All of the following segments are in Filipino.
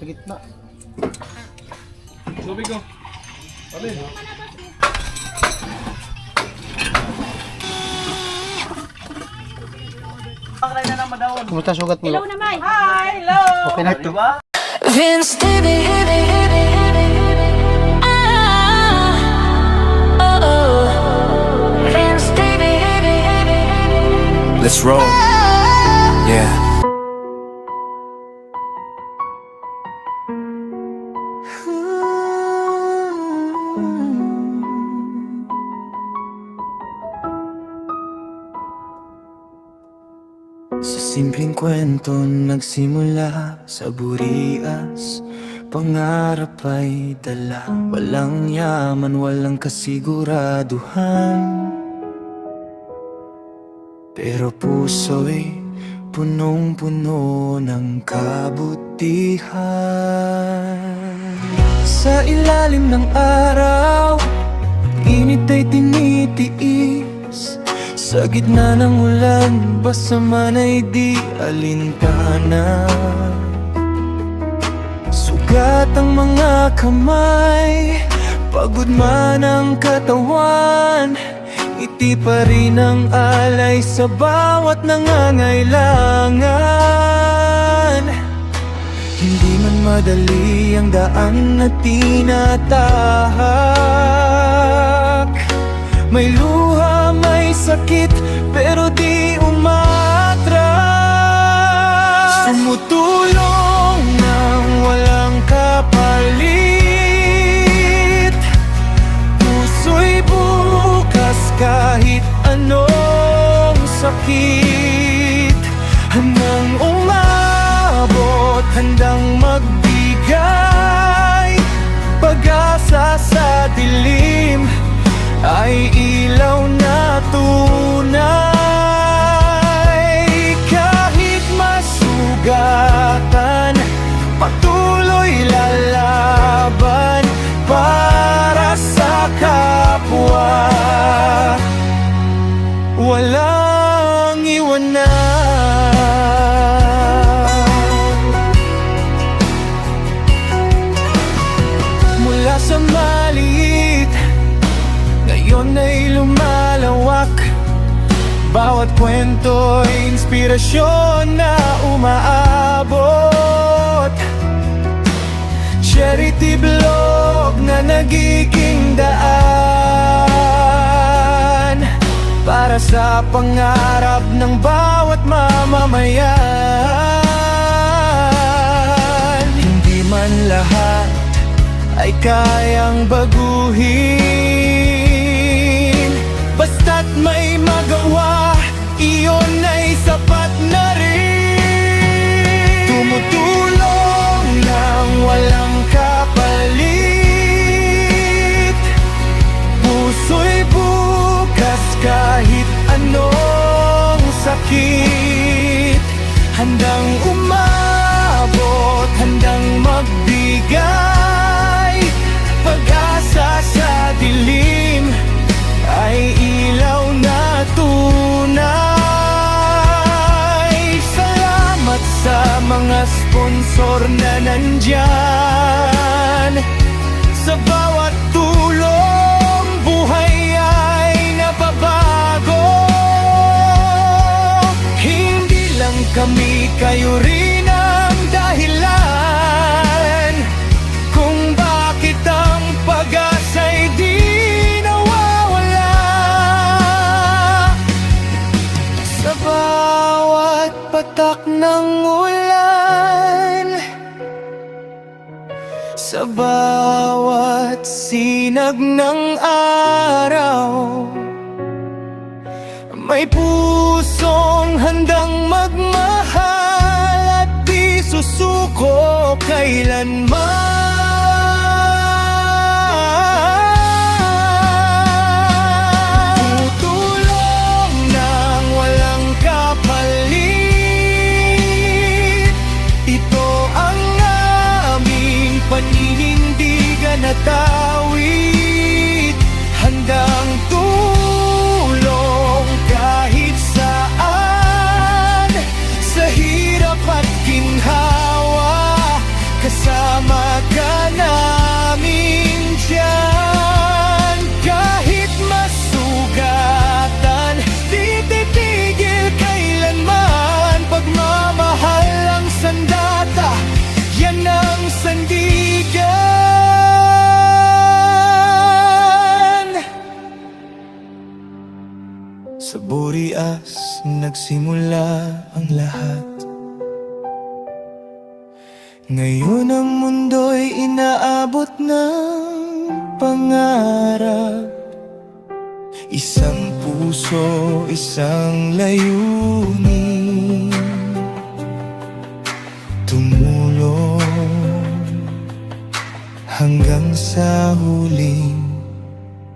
sa gitna. Tubig ko. Alin? Pangray na ng madawon. Kumusta sugat mo? Hello naman. Hi! Hello! Okay na. Diba? Vince Baby, Vince Baby, Let's roll. Yeah. Sa simpleng kwento nagsimula sa burias, pangarap ay dala. Walang yaman, walang kasiguraduhan, pero puso'y punong-puno ng kabutihan. Sa ilalim ng araw, init ay tinitiis. Sa gitna ng ulan, basta man ay di alintana. Sugat ang mga kamay, pagod man ang katawan, ngiti pa rin ang alay sa bawat nangangailangan. Hindi man madali ang daan na tinatahak. May luha, may sakit, pero di umatras. Tumutulong nang walang kapalit. Puso'y bukas kahit anong sakit. Handang umabot, handang magbigay. Pag-asa sa dilim ay ilaw na tunay. Kahit masugatan, patuloy lalaban para sa kapwa. Walang iwanan. Mula sa maliit, ngayon ay lumalawak. Bawat kwento'y inspirasyon na umaabot. Charity blog na nagiging daan para sa pangarap ng bawat mamamayan. Hindi man lahat ay kayang baguhin, basta't may magawa, iyon ay sapat na rin. Tumutulong nang walang kapalit. Puso'y bukas kahit anong sakit. Handang umabot, handang magbigay. Pag-asa sa dilim ay ilaw na tunay. Salamat sa mga sponsor na nandyan. Sa bawat tulong, buhay ay nababago. Hindi lang kami, kayo rin ang dahilan kung bakit ang pag-asa'y di nawawala. Sa bawat patak ng ulan, sa bawat sinag ng araw, may pusong handang magmahal at di susuko kailanman. Tutulong nang walang kapalit. Ito ang aming paninindigan at awit. Handang tulong kahit saan, sa hirap at ginhawa, kasama nagsimula ang lahat. Ngayon ang mundo'y inaabot ng pangarap. Isang puso, isang layunin, tumulong hanggang sa huling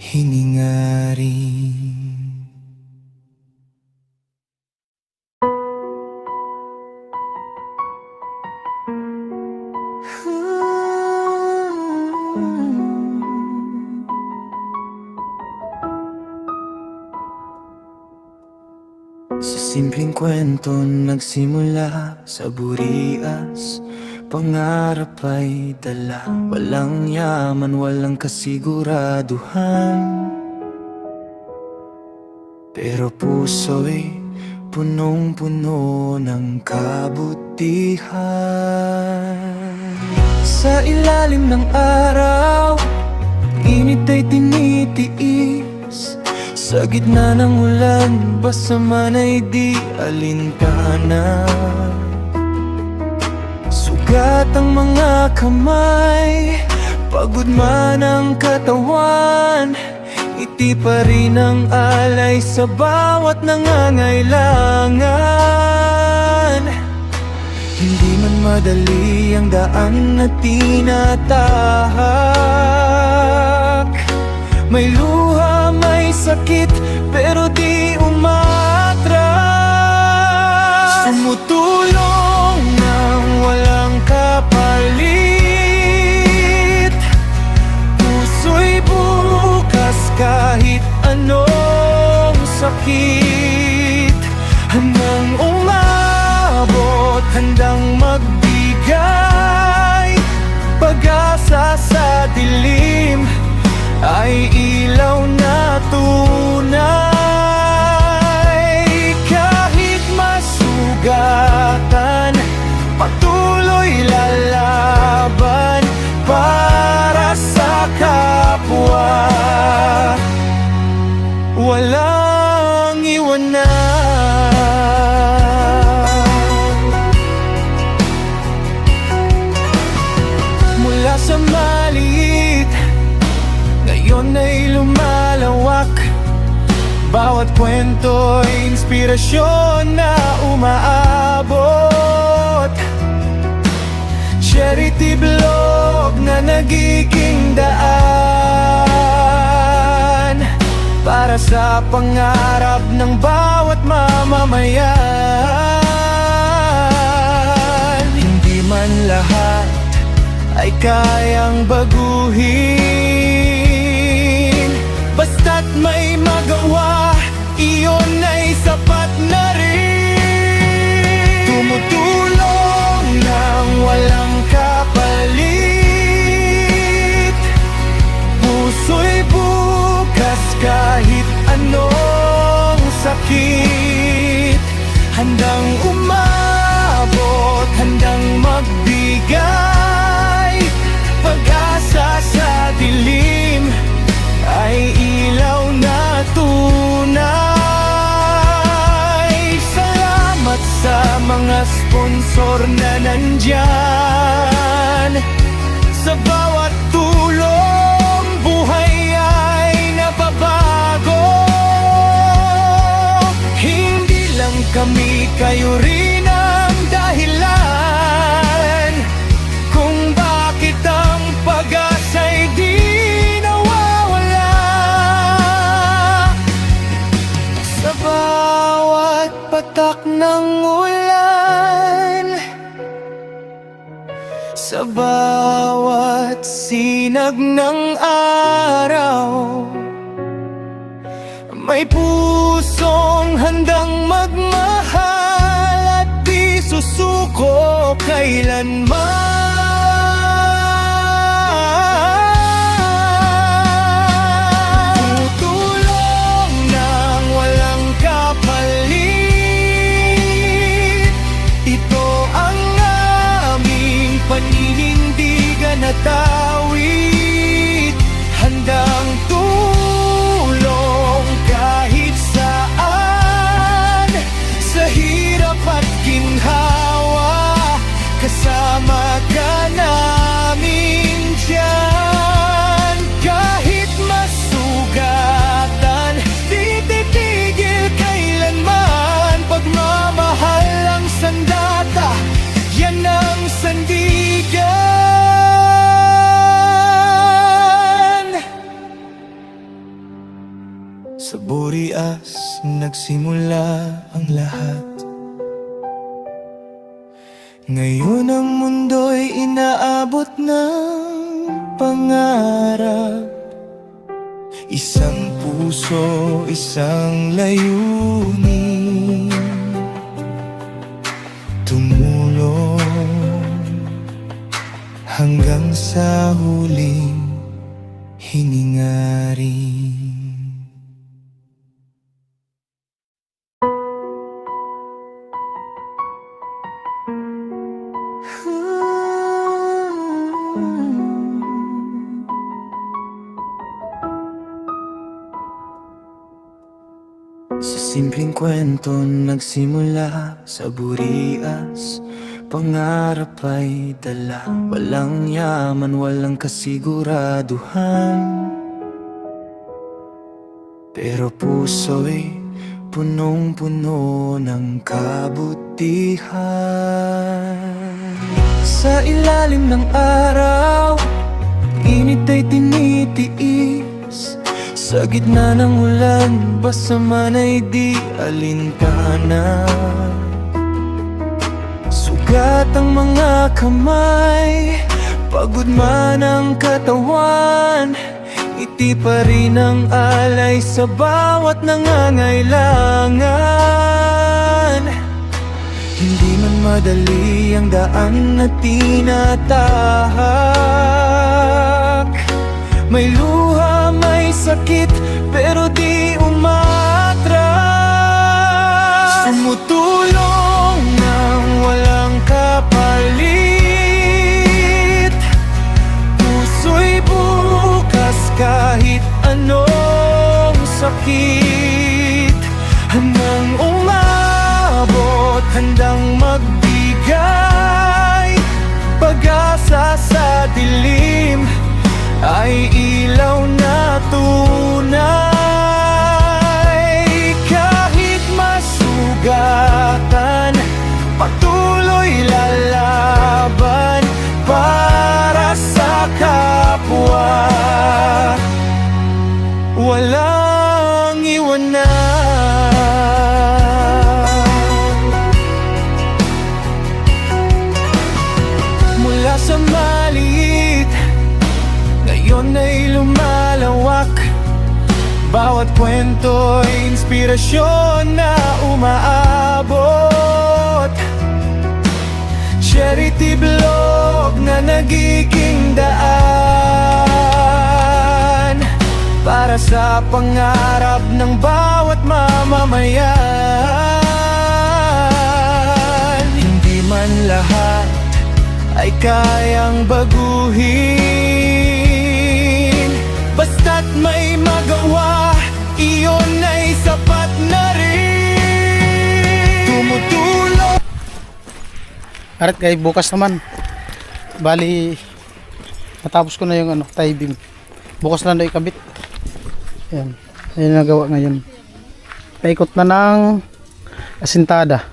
hininga rin. Sa simpleng kwento nagsimula sa burias, pangarap ay dala. Walang yaman, walang kasiguraduhan, pero puso'y punong-puno ng kabutihan. Sa ilalim ng araw, init ay tinitiis. Sa gitna ng ulan, basta man ay di alintana. Sugat ang mga kamay, pagod man ang katawan, ngiti pa rin ang alay sa bawat nangangailangan. Hindi man madali ang daan na tinatahak. May luha, may sakit, pero di umatras. Tumutulong nang walang kapalit, puso'y bukas kahit anong sakit. Handang umabot, handang magbigay pag-asa sa dilim, ay ilaw na tunay. Kahit masugatan, patuloy lalaban para sa kapwa. Walang iwanan. Mula sa maliit, ngayon ay lumalawak. Bawat kwento'y inspirasyon na umaabot. Charity blog na nagiging daan para sa pangarap ng bawat mamamayan. Hindi man lahat ay kayang baguhin, basta't may magawa, iyon ay sapat na rin. Tumutulong nang walang kapalit, puso'y bukas kahit anong sakit. Handang umabot, handang magbigay pag-asa sa dilim, ay ilaw na tunay. Salamat sa mga sponsor na nandyan. Sa bawat tulong, buhay ay nababago. Hindi lang kami, kayo rin ang dahilan kung bakit ang pag-asa'y di nawawala. Sa bawat patak ng ulan, sa bawat sinag ng araw, may pusong handang magmahal at di susuko kailanman. Tutulong nang walang kapalit, ito ang aming paninindigan at awit. Handang tulong kahit saan, nagsimula ang lahat. Ngayon ang mundo'y inaabot ng pangarap. Isang puso, isang layunin, tumulong hanggang sa huling hininga rin. Sa simpleng kwento nagsimula sa burias, pangarap ay dala. Walang yaman, walang kasiguraduhan, pero puso'y punong-puno ng kabutihan. Sa ilalim ng araw, init ay tinitiis. Sa gitna ng ulan, basta man ay di alintana. Sugat ang mga kamay, pagod man ang katawan, ngiti pa rin ang alay sa bawat nangangailangan. Hindi man madali ang daan na tinatahak. May luha, may sakit, pero di umatras. Tumutulong nang walang kapalit. Puso'y bukas kahit anong sakit. Handang umabot, handang magbigay pag-asa sa dilim, ay ilaw na tunay. Kahit masugatan, patuloy lalaban para sa kapwa. Walang iwanan. Mula sa maliit, ngayon ay lumalawak. Bawat kwento'y inspirasyon na umaabot. Charity blog na nagiging daan para sa pangarap ng bawat mamamayan. Hindi man lahat ay kayang baguhin, basta't may magawa, iyon ay sapat na rin. Tumutulong. Alright guys, bukas naman. Bali, natapos ko na yung tie beam. Bukas na ikabit. Ayan, ayun nagawa ngayon. Paikot na ng asintada.